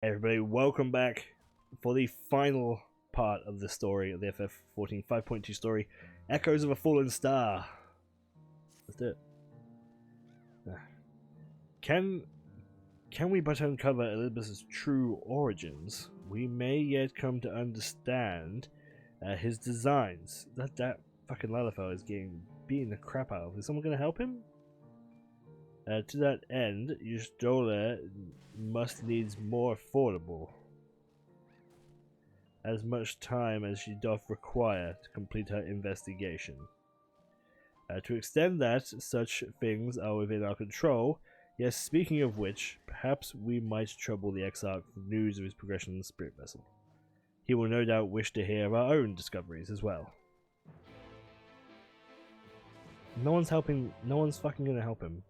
Everybody, welcome back for the final part of the story of the FF14 5.2 story, Echoes of a Fallen Star. Let's do it. Can we but uncover Elizabeth's true origins, we may yet come to understand his designs. That fucking Lalafell is getting beaten the crap out of. Is someone going to help him? To that end, Yustola must needs more affordable, as much time as she doth require to complete her investigation. To extend that, such things are within our control. Yes, speaking of which, perhaps we might trouble the Exarch for news of his progression in the Spirit Vessel. He will no doubt wish to hear of our own discoveries as well. No one's helping. No one's fucking gonna help him.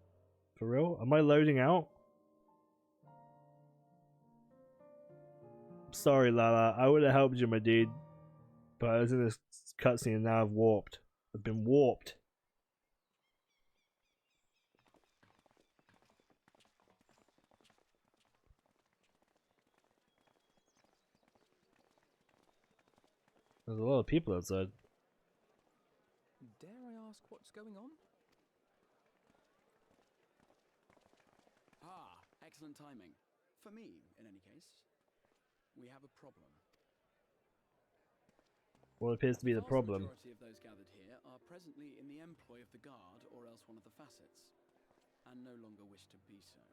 For real? Am I loading out? Sorry, Lala. I would have helped you, my dude. But I was in this cutscene and now I've warped. I've been warped. There's a lot of people outside. Dare I ask what's going on? Ah, excellent timing. For me, in any case. We have a problem. What appears to be the problem? The majority of those gathered here are presently in the employ of the Guard or else one of the facets, and no longer wish to be so.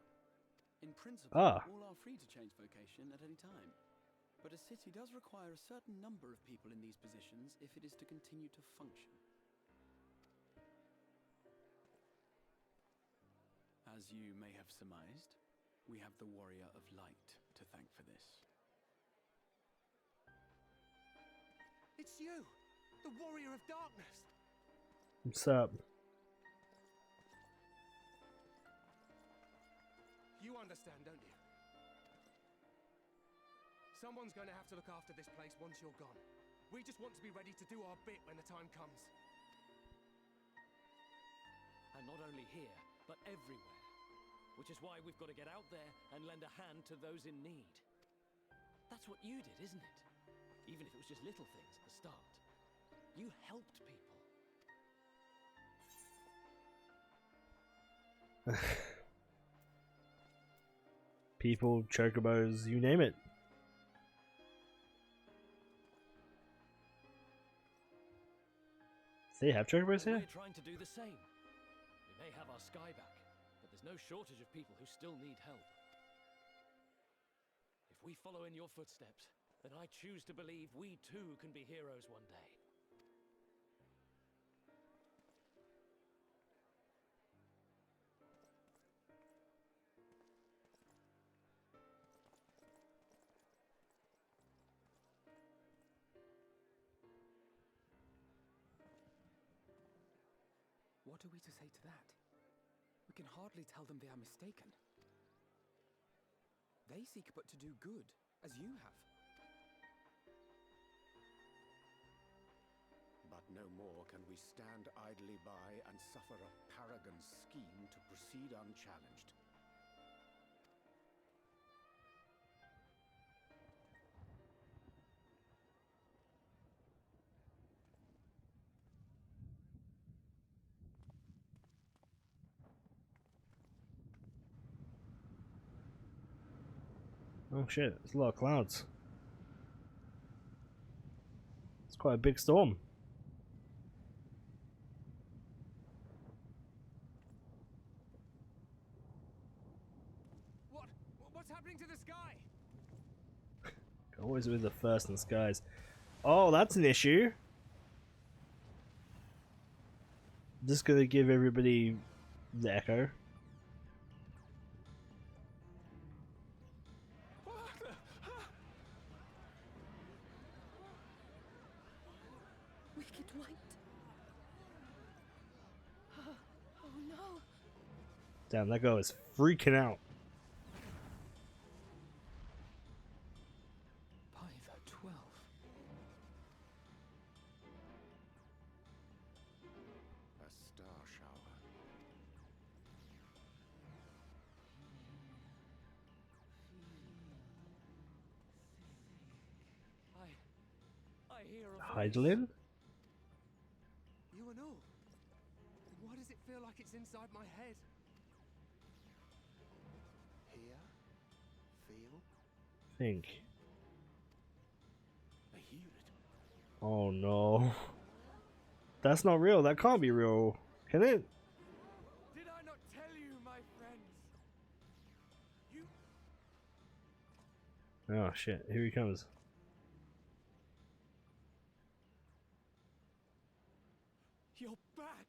In principle, all are free to change vocation at any time. But a city does require a certain number of people in these positions if it is to continue to function. As you may have surmised, we have the Warrior of Light to thank for this. It's you! The Warrior of Darkness! What's up? You understand, don't you? Someone's going to have to look after this place once you're gone. We just want to be ready to do our bit when the time comes. And not only here, but everywhere. Which is why we've got to get out there and lend a hand to those in need. That's what you did, isn't it? Even if it was just little things at the start. You helped people. People, chocobos, you name it. They have chocobos here? We're trying to do the same. We may have our sky back, but there's no shortage of people who still need help. If we follow in your footsteps, then I choose to believe we too can be heroes one day. What are we to say to that? We can hardly tell them they are mistaken. They seek but to do good, as you have. But no more can we stand idly by and suffer a paragon's scheme to proceed unchallenged. Oh shit, there's a lot of clouds. It's quite a big storm. What's happening to the sky? Always with the first in the skies. Oh, that's an issue. Just gonna give everybody the echo. Wicked White. Oh no. Damn, that girl is freaking out. By the 12. A star shower. I hear a voice. Heidelin? You and all. Why does it feel like it's inside my head? Hear? Feel? Think. I hear it. Oh no. That's not real. That can't be real. Can it? Did I not tell you, my friends? You... Oh shit. Here he comes. You're back!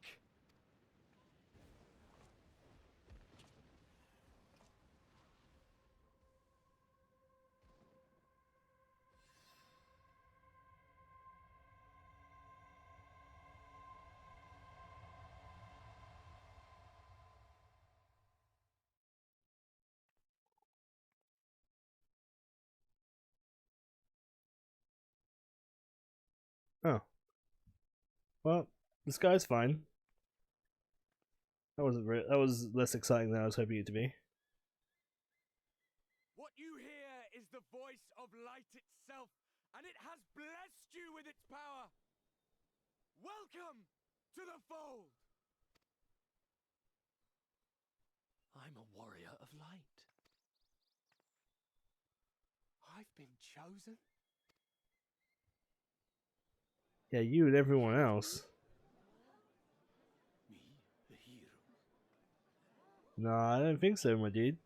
Oh. Well, this guy's fine. That was less exciting than I was hoping it to be. What you hear is the voice of light itself, and it has blessed you with its power. Welcome to the fold. I'm a warrior of light. I've been chosen. Yeah, you and everyone else. Me, the hero. No, I don't think so, my dude.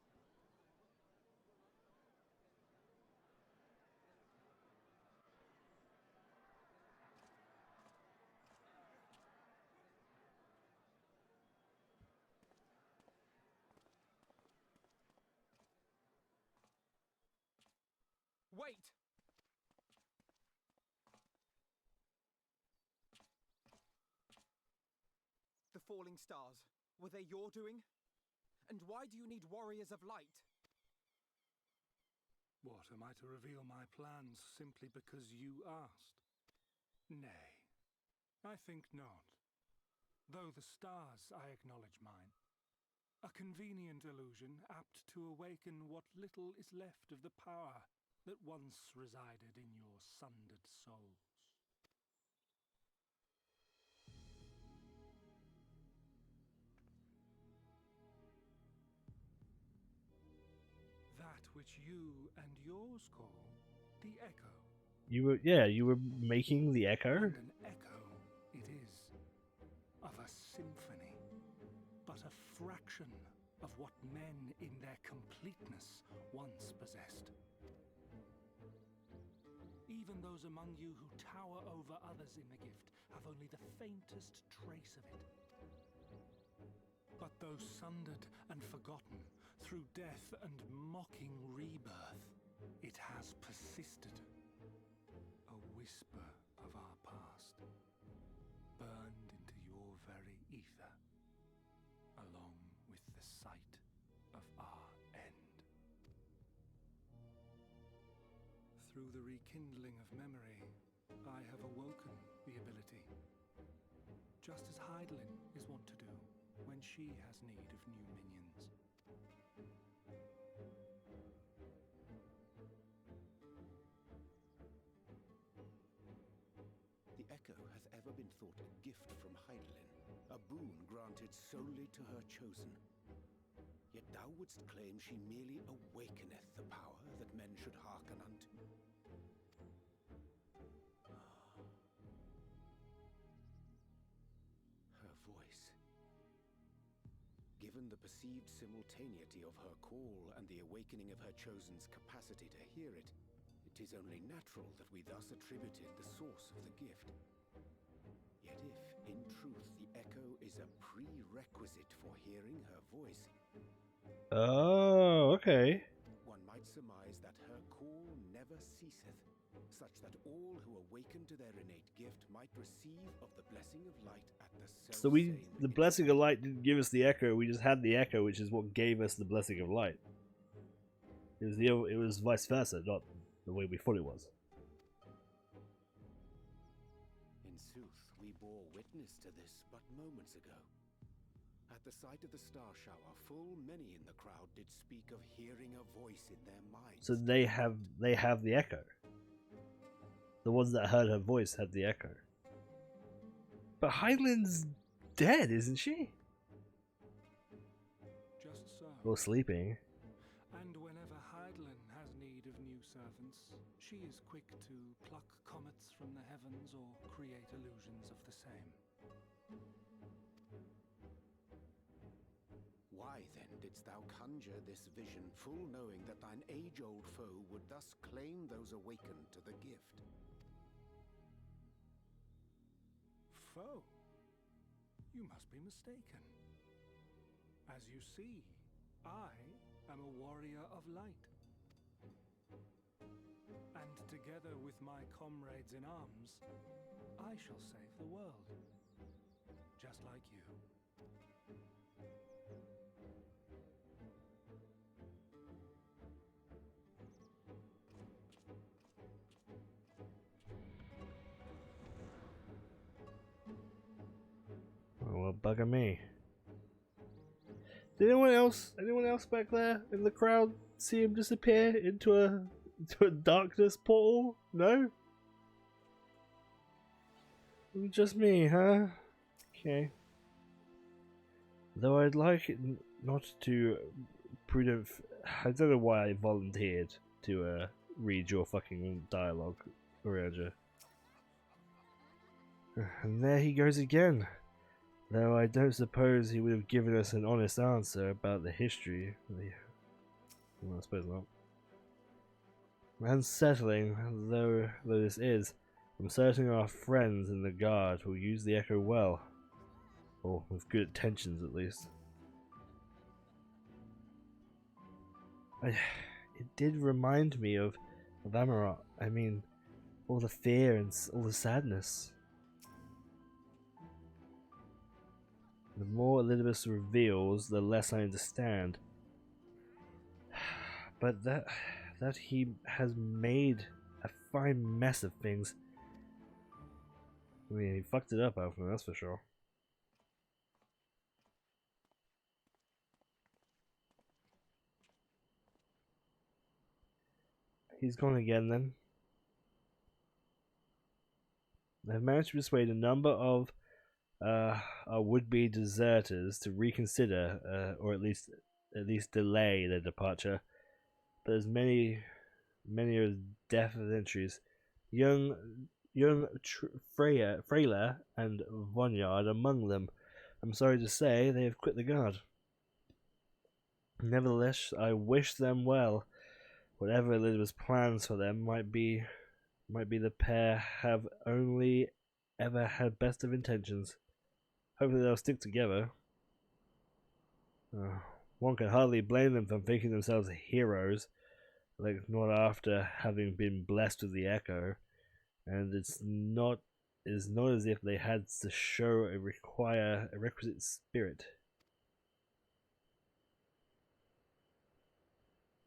Wait! The falling stars, were they your doing? And why do you need warriors of light? What, am I to reveal my plans simply because you asked? Nay, I think not. Though the stars, I acknowledge mine. A convenient illusion, apt to awaken what little is left of the power that once resided in your sundered souls. That which you and yours call the echo. You were making the echo? And an echo it is, of a symphony, but a fraction of what men in their completeness once possessed. Even those among you who tower over others in the gift have only the faintest trace of it. But though sundered and forgotten through death and mocking rebirth, it has persisted. A whisper of our past, burned into your very ether, along with the sight of our end. Through the rekindling of memory, I have awoken the ability, just as Heidelin is wont to do when she has need of new minions. The echo hath ever been thought a gift from Heidelin, a boon granted solely to her chosen. Yet thou wouldst claim she merely awakeneth the power that men should hearken unto. Her voice. Given the perceived simultaneity of her call and the awakening of her chosen's capacity to hear it, it is only natural that we thus attributed the source of the gift. Yet if, in truth, the echo is a prerequisite for hearing her voice, Oh, okay. one might surmise that her call never ceaseth, such that all who awaken to their innate gift might receive of the blessing of light at the So the blessing of light didn't give us the echo. We just had the echo, which is what gave us the blessing of light. It was vice versa, not the way we thought it was. In sooth, we bore witness to this but moments ago. At the sight of the star shower, full many in the crowd did speak of hearing a voice in their minds. So they have the echo. The ones that heard her voice had the echo. But Hydaelyn's dead, isn't she? Just so. Or sleeping. And whenever Hydaelyn has need of new servants, she is quick to pluck comets from the heavens or create illusions of the same. Why then didst thou conjure this vision, full knowing that thine age-old foe would thus claim those awakened to the gift? Foe? You must be mistaken. As you see, I am a warrior of light. And together with my comrades in arms, I shall save the world. Just like you. Oh, well, bugger me. Did anyone else back there in the crowd see him disappear into a darkness portal? No? Just me, huh? Okay. Though I'd like it not to prudent. I don't know why I volunteered to read your fucking dialogue around you. And there he goes again. Though I don't suppose he would have given us an honest answer about the history. Well, I suppose not. Unsettling though this is, I'm certain our friends in the guard will use the echo well. Or with good intentions at least. It did remind me of Amarok. I mean, all the fear and all the sadness. The more Elizabeth reveals, the less I understand. But that he has made a fine mess of things. I mean, he fucked it up, Alfred, that's for sure. He's gone again then. They've managed to persuade a number of our would-be deserters to reconsider, or at least delay their departure. But there's many of death entries. Young Freyla and Vonyard among them. I'm sorry to say they have quit the guard. Nevertheless, I wish them well. Whatever Elizabeth's plans for them might be, the pair have only ever had best of intentions. Hopefully they'll stick together. One can hardly blame them for thinking themselves heroes, like not after having been blessed with the echo, and it's not as if they had to show a requisite spirit.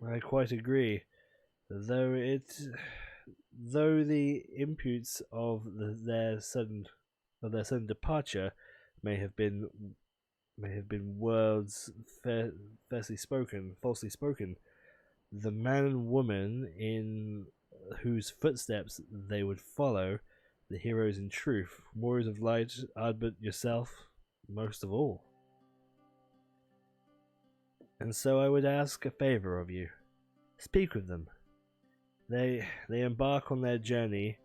I quite agree, though the imputes of their sudden departure may have been words falsely spoken. The man and woman in whose footsteps they would follow, the heroes in truth, warriors of light, Ardbert yourself, most of all. And so I would ask a favor of you. Speak with them. They embark on their journey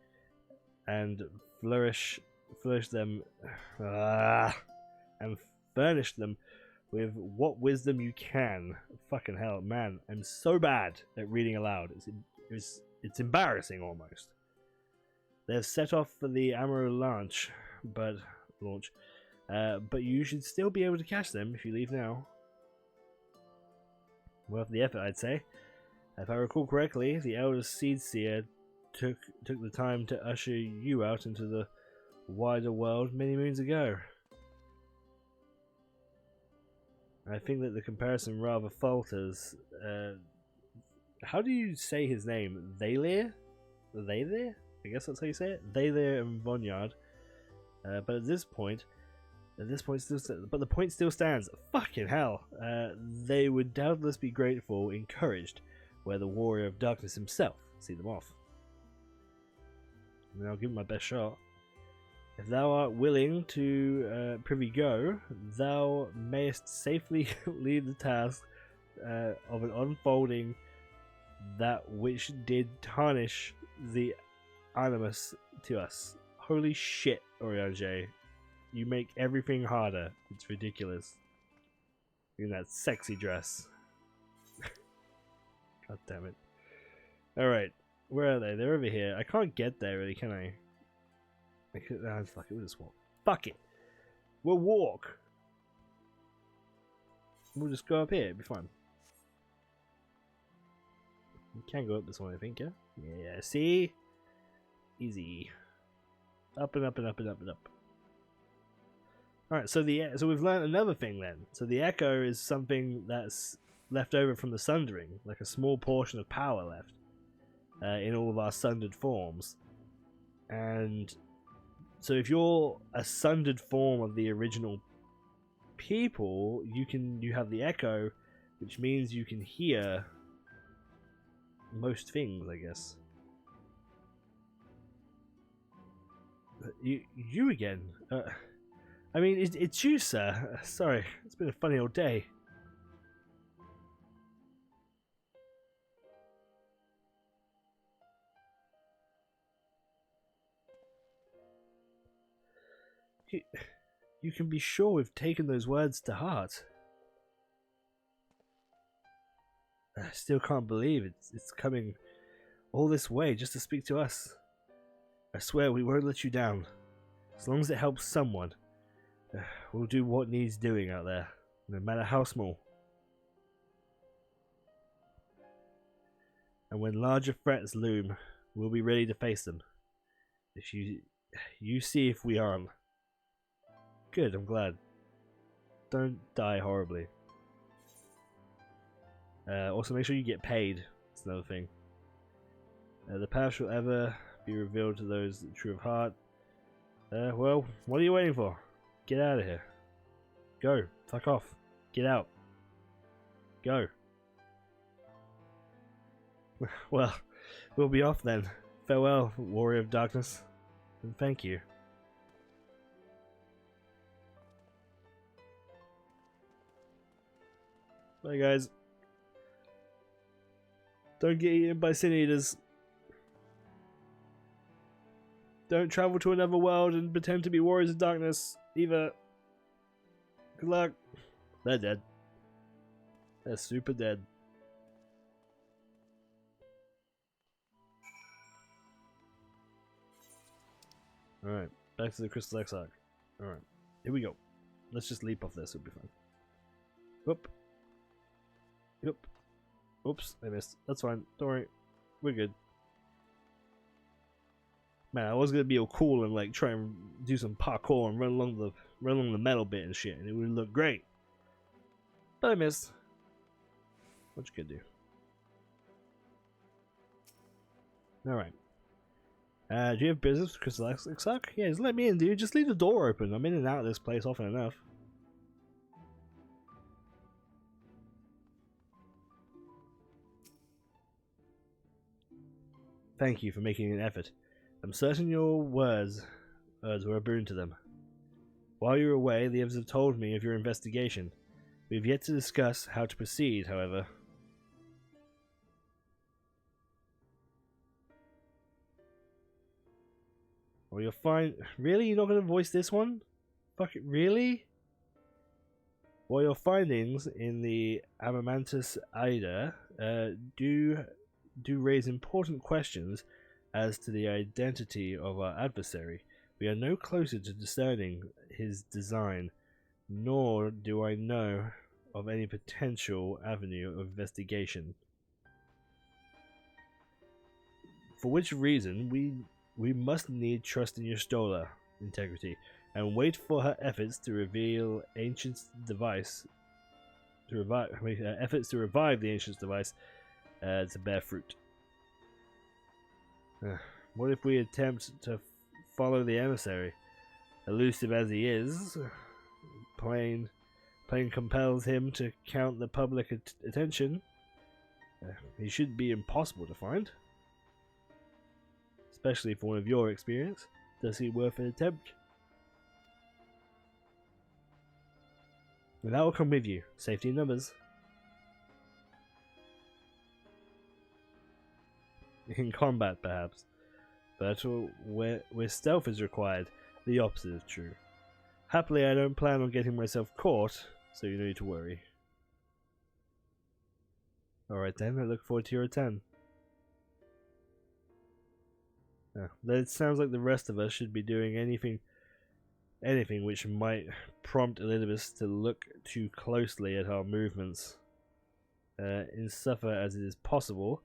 and flourish them and furnish them with what wisdom you can. Fucking hell, man, I'm so bad at reading aloud. It's embarrassing almost. They have set off for the Amaro launch, but you should still be able to catch them if you leave now. Worth the effort, I'd say. If I recall correctly, the Elder Seedseer took the time to usher you out into the wider world many moons ago. I think that the comparison rather falters. How do you say his name? Thalir? Thalir? I guess that's how you say it. Thalir and Vonyard. But at this point the point still stands. Fucking hell. They would doubtless be grateful, encouraged, were the warrior of darkness himself see them off. and I'll give it my best shot. If thou art willing to privy go, thou mayest safely lead the task of an unfolding that which did tarnish the animus to us. Holy shit, Oriange. You make everything harder. It's ridiculous. In that sexy dress. God damn it. Alright, where are they? They're over here. I can't get there really, can I? Fuck it, we'll just walk. Fuck it! We'll walk! We'll just go up here, it'll be fine. We can go up this one, I think, yeah? Yeah, see? Easy. Up and up and up and up and up. Alright, so we've learned another thing then. So the echo is something that's left over from the sundering, like a small portion of power left in all of our sundered forms. And so if you're a sundered form of the original people, you have the echo, which means you can hear most things, I guess. You again? I mean, it's you, sir. Sorry, it's been a funny old day. You can be sure we've taken those words to heart. I still can't believe it's coming all this way just to speak to us. I swear we won't let you down. As long as it helps someone, we'll do what needs doing out there, no matter how small. And when larger threats loom, we'll be ready to face them. If you see if we aren't. Good, I'm glad. Don't die horribly. Also, make sure you get paid. That's another thing. The power shall ever be revealed to those true of heart. Well, what are you waiting for? Get out of here. Go. Fuck off. Get out. Go. Well, we'll be off then. Farewell, warrior of darkness. And thank you. Bye, guys. Don't get eaten by sin eaters. Don't travel to another world and pretend to be warriors of darkness either. Good luck. They're dead. They're super dead. Alright, back to the Crystal Exarch. Alright, here we go. Let's just leap off this, it'll be fine. Whoop. Yep. Oops, I missed. That's fine. Don't worry. We're good. Man, I was gonna be all cool and like try and do some parkour and run along the metal bit and shit, and it would look great. But I missed. What you could do. Alright. Do you have business with Crystal Exarch? Yeah, just let me in, dude. Just leave the door open. I'm in and out of this place often enough. Thank you for making an effort. I'm certain your words were a boon to them. While you were away, the others have told me of your investigation. We have yet to discuss how to proceed, however. Well, you'll find... Really? You're not going to voice this one? Fuck it, really? Well, your findings in the Amamantus Ida do raise important questions as to the identity of our adversary. We are no closer to discerning his design, nor do I know of any potential avenue of investigation. For which reason, we must need trust in your Stola integrity, and wait for her efforts to reveal Ancient's device, efforts to revive the Ancient's device to bear fruit. What if we attempt to follow the emissary? Elusive as he is, plain compels him to count the public attention. He should be impossible to find. especially for one of your experience. Does seem worth an attempt. And that will come with you. Safety in numbers. In combat, perhaps. But where stealth is required, the opposite is true. Happily, I don't plan on getting myself caught, so you don't need to worry. Alright then, I look forward to your return. It sounds like the rest of us should be doing anything which might prompt Elizabeth to look too closely at our movements. Insofar as it is possible,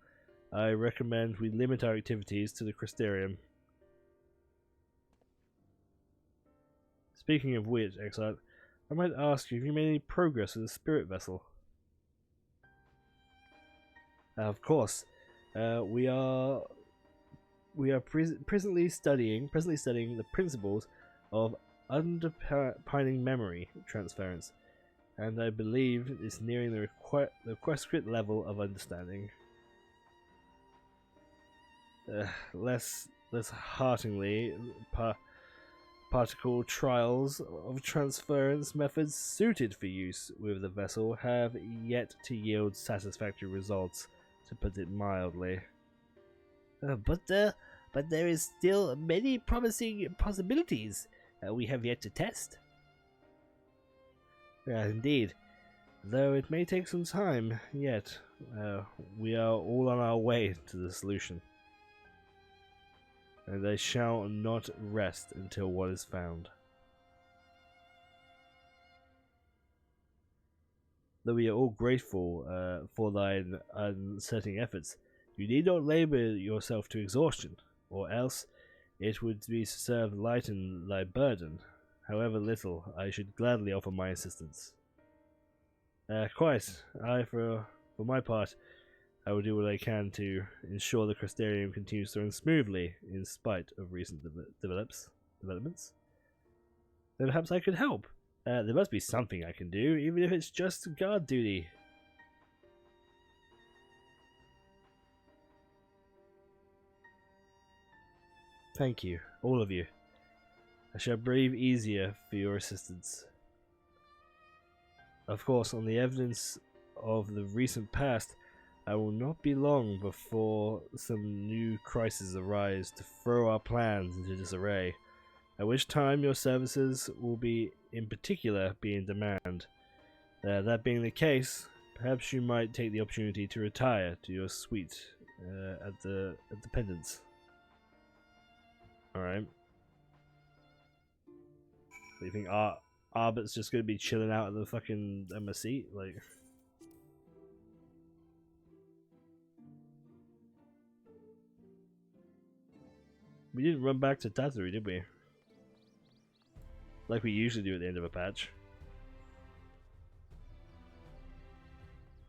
I recommend we limit our activities to the Crystarium. Speaking of which, Exile, I might ask you if you made any progress with the spirit vessel. Of course, we are presently studying the principles of underpining memory transference, and I believe it's nearing the requisite level of understanding. Less heartily, particle trials of transference methods suited for use with the vessel have yet to yield satisfactory results, to put it mildly. But there is still many promising possibilities we have yet to test. Indeed, though it may take some time yet, we are all on our way to the solution. And I shall not rest until what is found. Though we are all grateful for thine uncertain efforts, you need not labour yourself to exhaustion, or else it would be to serve lighten thy burden. However little, I should gladly offer my assistance. Quite. For my part, I will do what I can to ensure the Crystarium continues to run smoothly in spite of recent developments. Then perhaps I could help. There must be something I can do, even if it's just guard duty. Thank you, all of you. I shall breathe easier for your assistance. Of course, on the evidence of the recent past, I will not be long before some new crises arise to throw our plans into disarray, at which time your services will be in demand. That being the case, perhaps you might take the opportunity to retire to your suite at the Pendants. Alright. Do you think Arbert's just gonna be chilling out at the fucking seat? Like, we didn't run back to Tatooine, did we? Like we usually do at the end of a patch.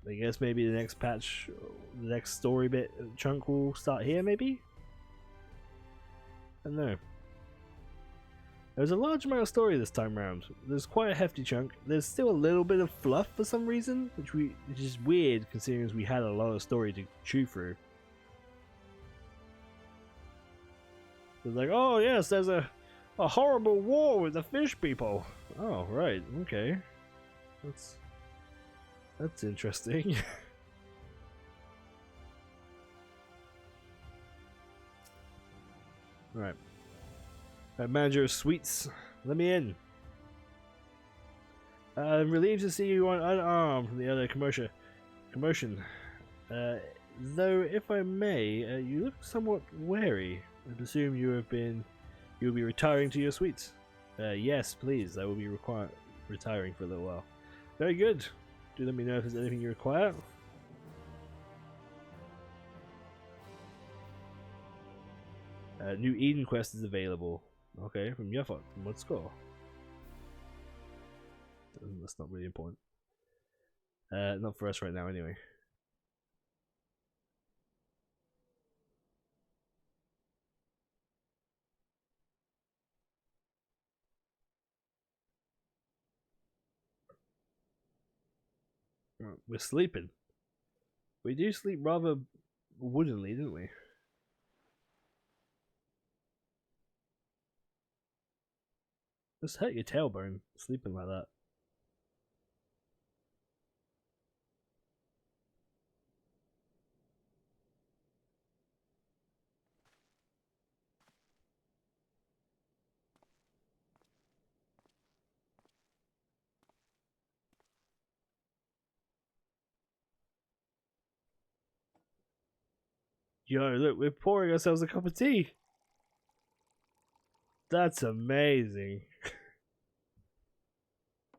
I guess maybe the next patch, the next story bit chunk will start here, maybe? I don't know. There's a large amount of story this time round. There's quite a hefty chunk. There's still a little bit of fluff for some reason, which is weird considering as we had a lot of story to chew through. It's like, oh yes, there's a horrible war with the fish people. Oh right, okay. That's interesting. Right. Manager of Suites, let me in. I'm relieved to see you unarmed from the other commotion. Though, if I may, you look somewhat wary. I presume you'll be retiring to your suites. Yes, please. I will be retiring for a little while. Very good. Do let me know if there's anything you require. New Eden quest is available. Okay, from Yuffot. From what score? That's not really important. Not for us right now, anyway. We're sleeping. We do sleep rather woodenly, didn't we? Just hurt your tailbone sleeping like that. Yo, look, we're pouring ourselves a cup of tea. That's amazing.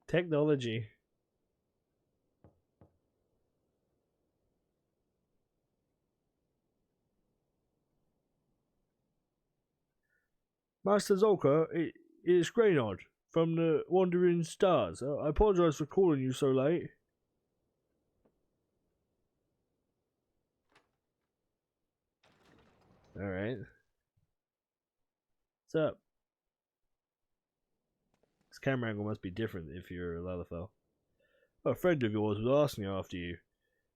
Technology. Master Zolka, it is Greynard from the Wandering Stars. I apologize for calling you so late. Alright. What's up? This camera angle must be different if you're a Lalafell. A friend of yours was asking after you.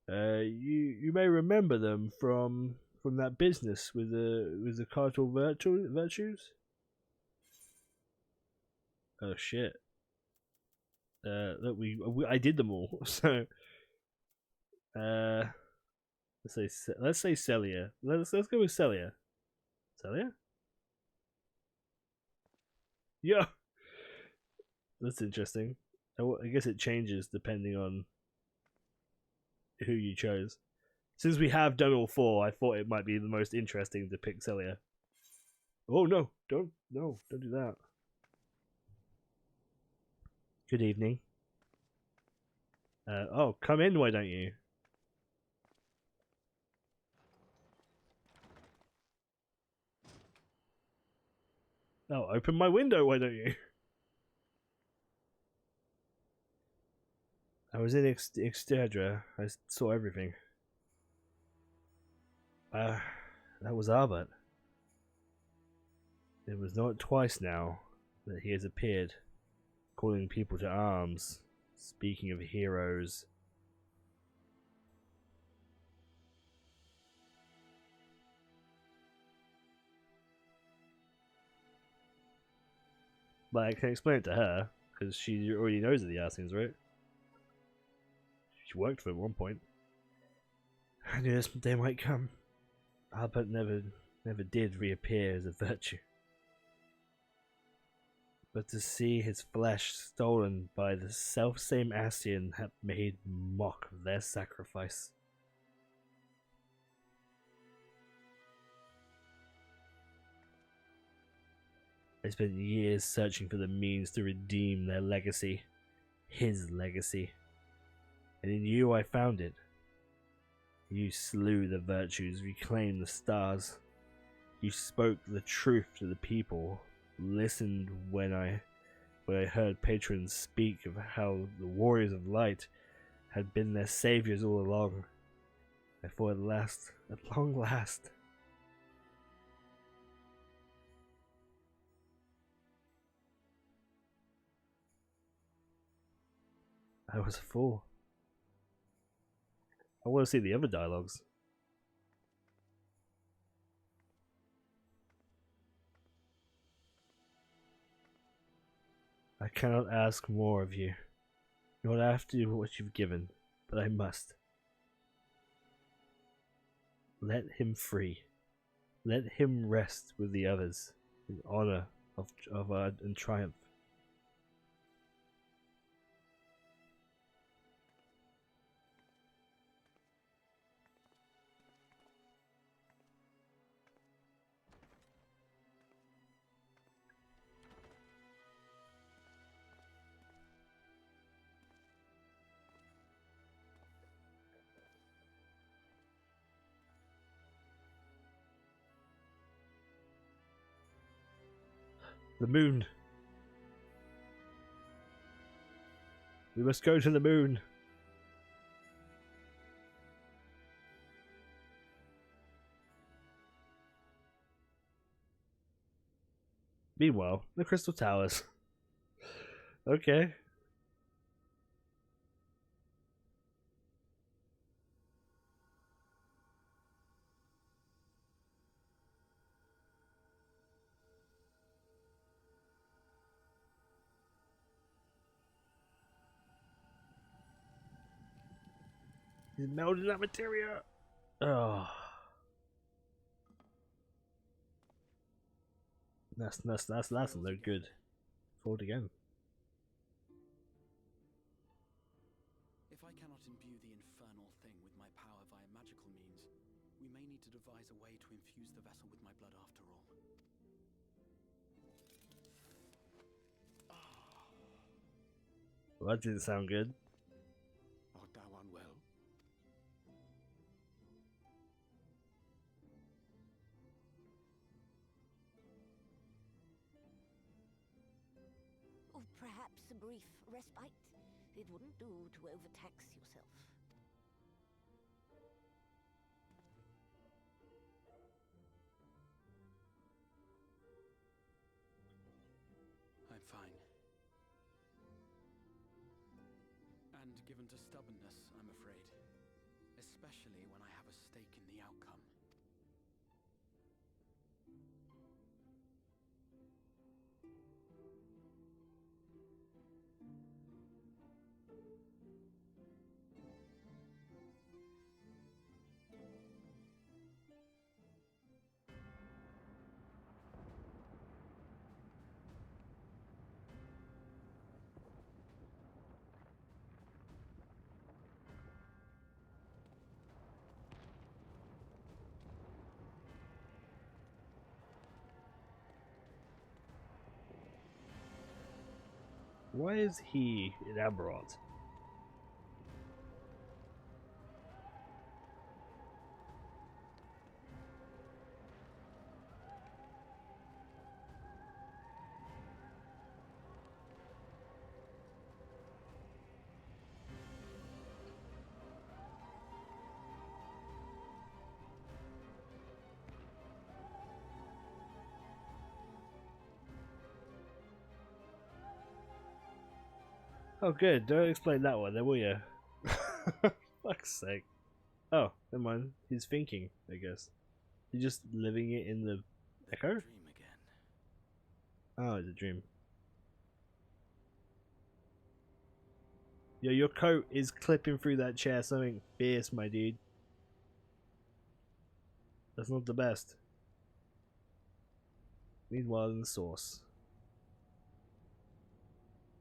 You may remember them from that business with the cartel virtues. Oh shit. Look, I did them all. So, let's say Celia. Let's go with Celia. Celia? Yeah. That's interesting. I guess it changes depending on who you chose. Since we have done all four, I thought it might be the most interesting to pick Celia. Oh no, don't do that. Good evening. Oh, come in, why don't you? Oh, open my window, why don't you? I was in Exterdra. I saw everything. That was Albert. It was not twice now that he has appeared, calling people to arms, speaking of heroes. But I can explain it to her, because she already knows of the Assassins, right? She worked for him at one point. I knew this day might come. Albert never did reappear as a virtue. But to see his flesh stolen by the selfsame Ascian had made mock of their sacrifice. I spent years searching for the means to redeem their legacy. His legacy. And in you I found it. You slew the virtues, reclaimed the stars. You spoke the truth to the people. Listened when I heard patrons speak of how the warriors of light had been their saviors all along. I thought at long last. I was a fool. I want to see the other dialogues. I cannot ask more of you. Not after what you've given, but I must. Let him free. Let him rest with the others in honor of and triumph. The moon. We must go to the moon. Meanwhile, the Crystal Towers. Okay. He's melting that materia. Oh. That's no good. Fold again. If I cannot imbue the infernal thing with my power via magical means, we may need to devise a way to infuse the vessel with my blood after all. Well, that didn't sound good. Art thou unwell? Or perhaps a brief respite? It wouldn't do to overtax yourself. I'm fine. And given to stubbornness, I'm afraid. Especially when I have a stake in the outcome. Why is he in Aberrant? Oh good, don't explain that one then, will you? Fuck's sake. Oh, never mind. He's thinking, I guess. He's just living it in the echo? Dream again. Oh, it's a dream. Yo, your coat is clipping through that chair something fierce, my dude. That's not the best. Meanwhile, in the source.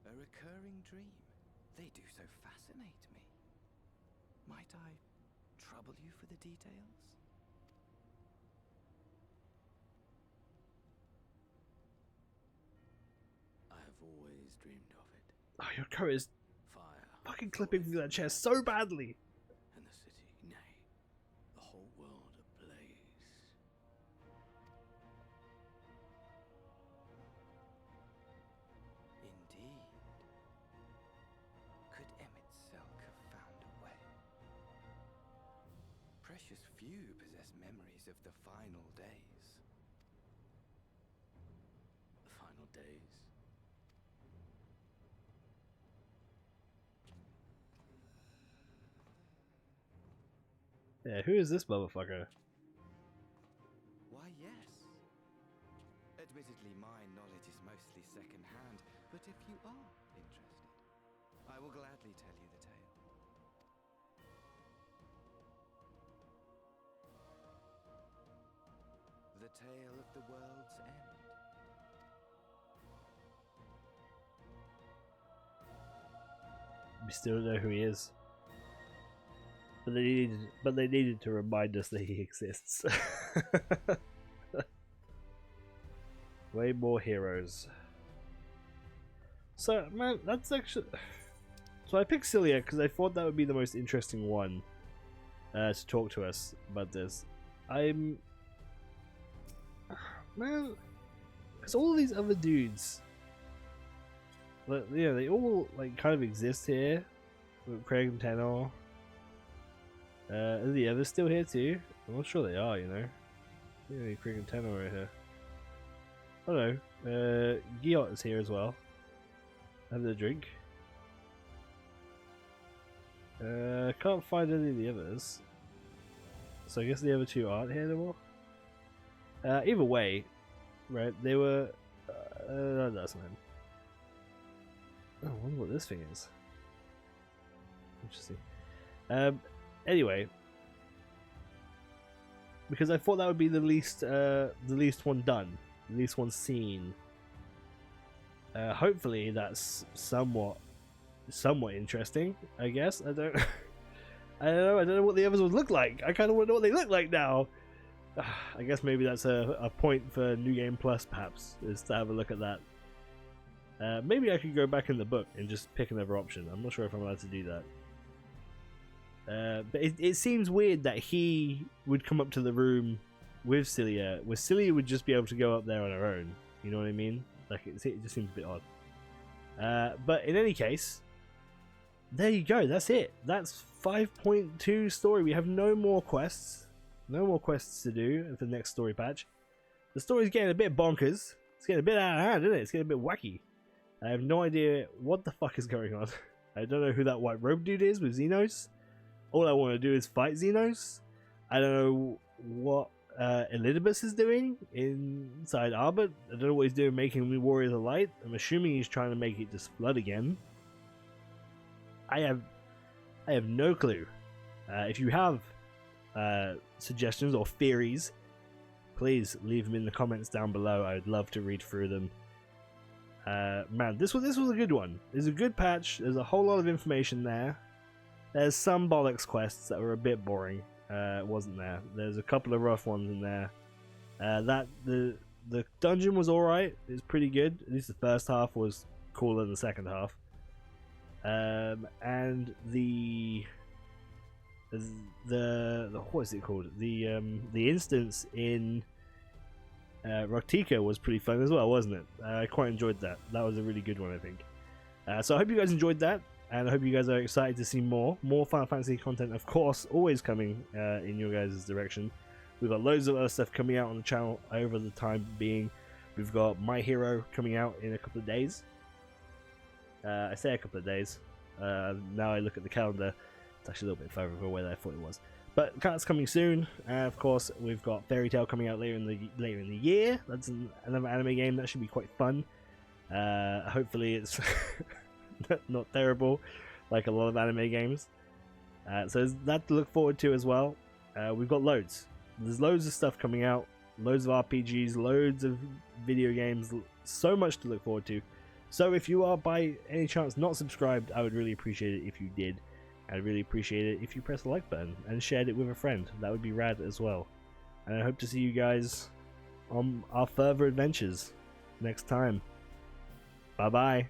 A recurring dream. They do so fascinate me. Might I trouble you for the details? I have always dreamed of it. Oh, your coat is Fire. fucking clipping through that chair so badly. And the city, nay, the whole world ablaze. Indeed. Could Emmett Selk have found a way? Precious few possess memories of the final days. The final days. Yeah, who is this motherfucker? Why, yes. Admittedly, my knowledge is mostly second-hand, but if you are interested, I will gladly tell you the tale. The tale of the world's end. We still don't know who he is. But they needed to remind us that he exists. Way more heroes. So man, that's actually. So I picked Cilia because I thought that would be the most interesting one to talk to us about this. Man, because all of these other dudes, like, yeah, they all like kind of exist here. With Craig and Tenor. Are the others still here too? I'm not sure they are, you know. Yeah, Craig and Tenor right here. Oh no, Giot is here as well. Having a drink. Can't find any of the others. So I guess the other two aren't here anymore. Either way, right, they were... no, that's not him. Oh, I wonder what this thing is. Interesting. anyway, because I thought that would be the least one done, the least one seen. Hopefully that's somewhat interesting. I guess I don't know what the others would look like. I kind of want to know what they look like now. I guess maybe that's a point for New Game Plus, perhaps, is to have a look at that. Maybe I could go back in the book and just pick another option. I'm not sure if I'm allowed to do that. But it seems weird that he would come up to the room with Celia, where Celia would just be able to go up there on her own. You know what I mean? Like, it just seems a bit odd. But in any case, there you go. That's it. That's 5.2 story. We have no more quests. No more quests to do for the next story patch. The story's getting a bit bonkers. It's getting a bit out of hand, isn't it? It's getting a bit wacky. I have no idea what the fuck is going on. I don't know who that white robe dude is with Xenos. All I want to do is fight Xenos. I don't know what Elidibus is doing inside Arbor. I don't know what he's doing making the Warriors of Light. I'm assuming he's trying to make it just flood again. I have no clue. If you have suggestions or theories, please leave them in the comments down below. I'd love to read through them. Man, this was a good one. It's a good patch. There's a whole lot of information there. There's some bollocks quests that were a bit boring. Wasn't there? There's a couple of rough ones in there. The dungeon was alright. It was pretty good. At least the first half was cooler than the second half. And the what is it called? The instance in Roktika was pretty fun as well, wasn't it? I quite enjoyed that. That was a really good one, I think. So I hope you guys enjoyed that, and I hope you guys are excited to see more Final Fantasy content, of course, always coming in your guys' direction. We've got loads of other stuff coming out on the channel over the time being. We've got My Hero coming out in a couple of days. I say a couple of days. Now I look at the calendar, it's actually a little bit further away than I thought it was. But that's coming soon. Of course, we've got Fairy Tail coming out later in the year. That's another anime game that should be quite fun. Hopefully, it's not terrible like a lot of anime games. So there's that to look forward to as well. We've got loads. There's loads of stuff coming out. Loads of RPGs. Loads of video games. So much to look forward to. So if you are by any chance not subscribed, I would really appreciate it if you did. I'd really appreciate it if you press the like button and shared it with a friend. That would be rad as well. And I hope to see you guys on our further adventures next time. Bye bye.